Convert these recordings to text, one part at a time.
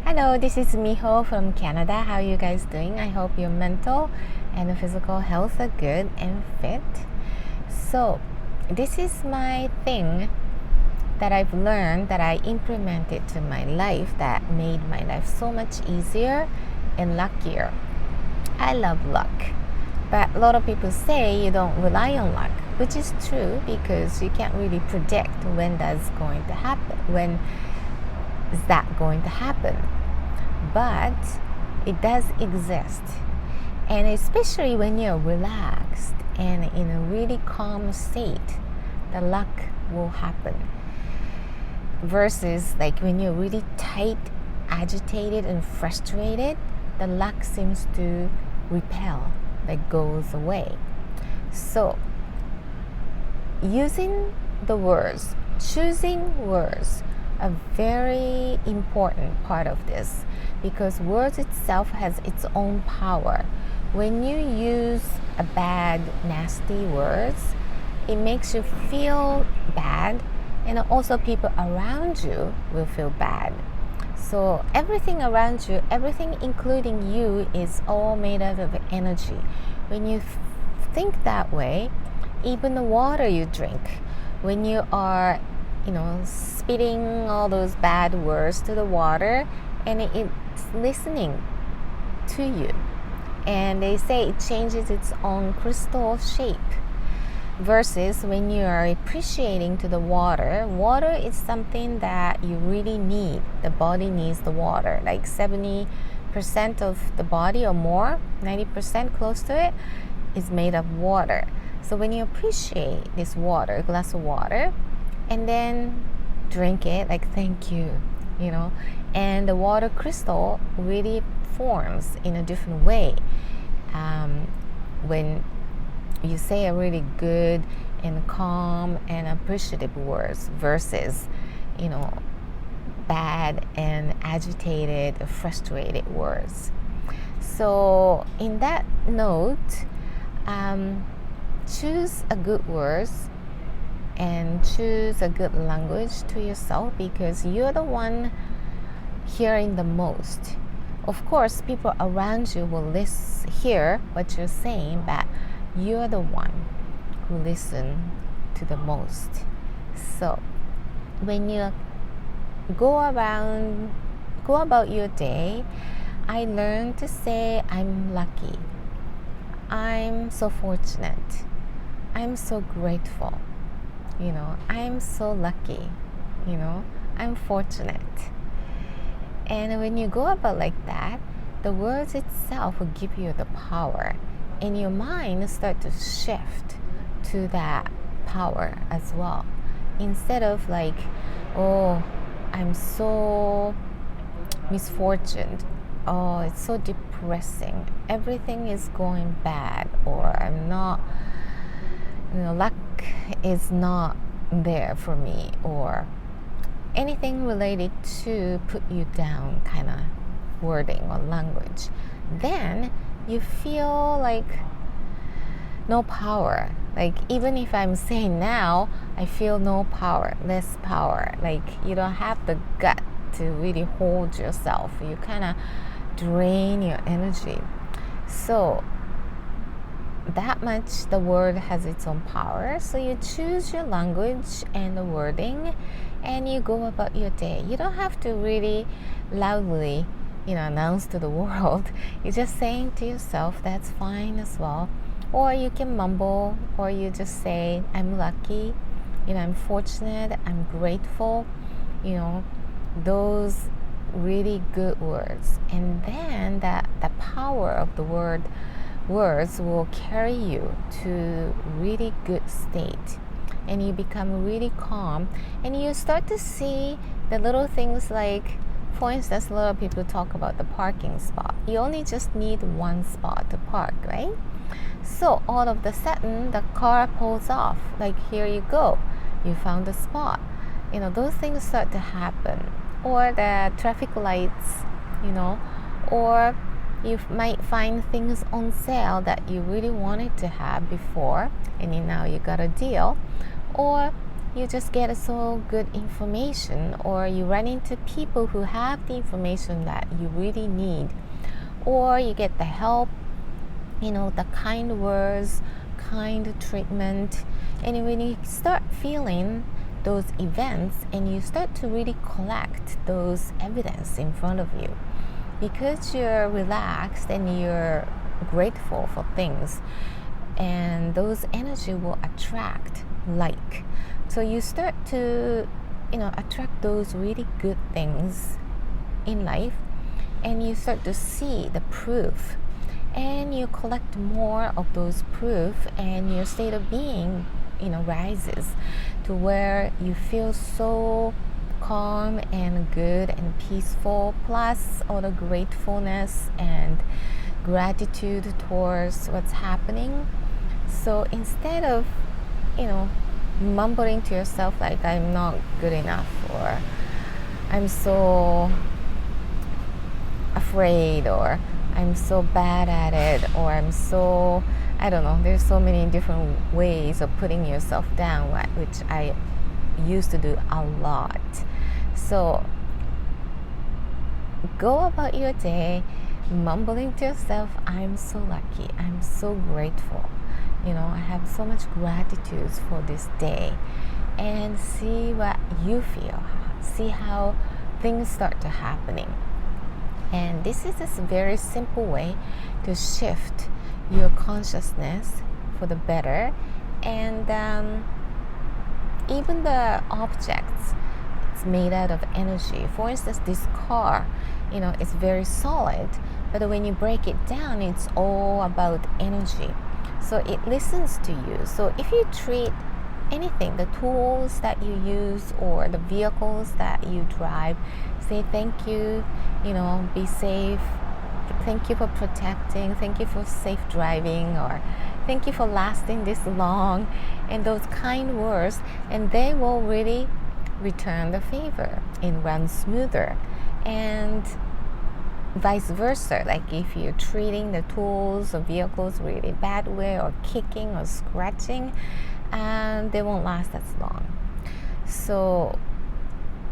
Hello, this is Miho from Canada. How are you guys doing? I hope your mental and physical health are good and fit. So, this is my thing that I've learned that I implemented to my life that made my life so much easier and luckier. I love luck, but a lot of people say you don't rely on luck, which is true because you can't really predict when that's going to happen. When is that going to happen? But it does exist, and especially when you're relaxed and in a really calm state, the luck will happen. Versus like when you're really tight, agitated and frustrated, the luck seems to repel, like goes away. So using the words, choosing words, a very important part of this, because words itself has its own power. When you use a bad, nasty words, it makes you feel bad, and also people around you will feel bad. So everything around you, everything including you, is all made out of energy. When you think that way, even the water you drink, when you are spitting all those bad words to the water, and it's listening to you, and they say it changes its own crystal shape. Versus when you are appreciating to the water is something that you really need. The body needs the water, like 70% of the body or more, 90% close to it, is made of water. So when you appreciate this water, a glass of water, and then drink it, like thank you, and the water crystal really forms in a different way when you say a really good and calm and appreciative words versus bad and agitated, frustrated words. So in that note, choose a good words and choose a good language to yourself, because you're the one hearing the most. Of course, people around you will hear what you're saying, but you're the one who listen to the most. So when you go about your day, I learned to say I'm lucky, I'm so fortunate, I'm so grateful, I'm so lucky, I'm fortunate. And when you go about like that, the words itself will give you the power, and your mind start to shift to that power as well. Instead of like, oh, I'm so misfortunate, oh, it's so depressing, everything is going bad, or I'm not, luck is not there for me, or anything related to put you down kind of wording or language, then you feel like no power. Like even if I'm saying now, I feel no power, less power. Like you don't have the gut to really hold yourself. You kind of drain your energy. So that much the word has its own power. So you choose your language and the wording, and you go about your day. You don't have to really loudly announce to the world. You're just saying to yourself, that's fine as well. Or you can mumble, or you just say, I'm lucky, I'm fortunate, I'm grateful, those really good words. And then the power of the words will carry you to really good state, and you become really calm, and you start to see the little things. Like for instance, a lot of people talk about the parking spot. You only just need one spot to park, right? So all of a sudden the car pulls off, like here you go, you found a spot. Those things start to happen. Or the traffic lights, or you might find things on sale that you really wanted to have before, and now you got a deal. Or you just get so good information, or you run into people who have the information that you really need, or you get the help, the kind words, kind treatment. And when you start feeling those events and you start to really collect those evidence in front of you, because you're relaxed and you're grateful for things, and those energy will attract like. So you start to attract those really good things in life, and you start to see the proof, and you collect more of those proof, and your state of being rises to where you feel so calm and good and peaceful, plus all the gratefulness and gratitude towards what's happening. So instead of mumbling to yourself like, I'm not good enough, or I'm so afraid, or I'm so bad at it, or I'm so, I don't know, there's so many different ways of putting yourself down, which I used to do a lot. So go about your day mumbling to yourself, I'm so lucky, I'm so grateful, I have so much gratitude for this day, and see what you feel, see how things start to happening. And this is a very simple way to shift your consciousness for the better. And even the objects, it's made out of energy. For instance, this car, it's very solid, but when you break it down, it's all about energy. So it listens to you. So if you treat anything, the tools that you use or the vehicles that you drive, say thank you, be safe, thank you for protecting, thank you for safe driving, or thank you for lasting this long, and those kind words, and they will really return the favor and run smoother. And vice versa, like if you're treating the tools or vehicles really bad way, or kicking or scratching, and they won't last as long. So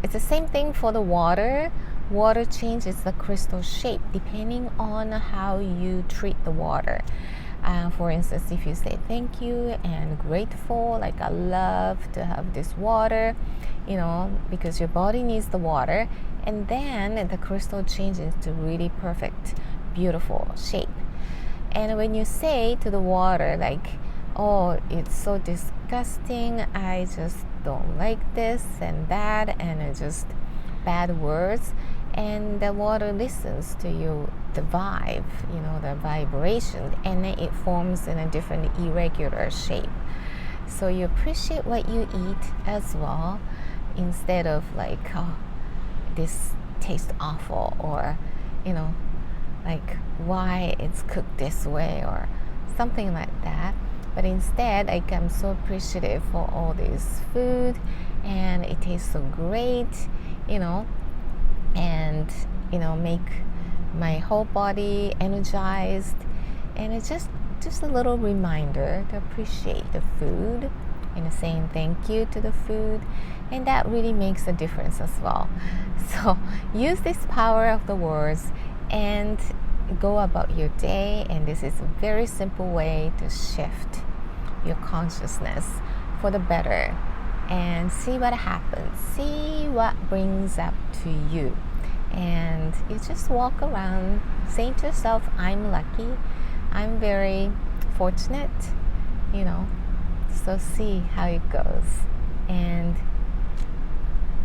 it's the same thing for the water. Water changes the crystal shape depending on how you treat the water. For instance, if you say thank you and grateful, like I love to have this water, because your body needs the water, and then the crystal changes to really perfect, beautiful shape. And when you say to the water like, oh, it's so disgusting, I just don't like this and that, and it's just bad words, and the water listens to you, the vibe, the vibration, and then it forms in a different irregular shape. So you appreciate what you eat as well, instead of like, oh, this tastes awful, or like why it's cooked this way, or something like that. But instead, like, I'm so appreciative for all this food, and it tastes so great, and make my whole body energized. And it's just a little reminder to appreciate the food, saying thank you to the food, and that really makes a difference as well. So use this power of the words and go about your day, and this is a very simple way to shift your consciousness for the better, and see what happens, see what brings up to you. And you just walk around saying to yourself, I'm lucky, I'm very fortunate, so see how it goes, and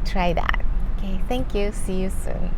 try that. Okay, thank you, see you soon.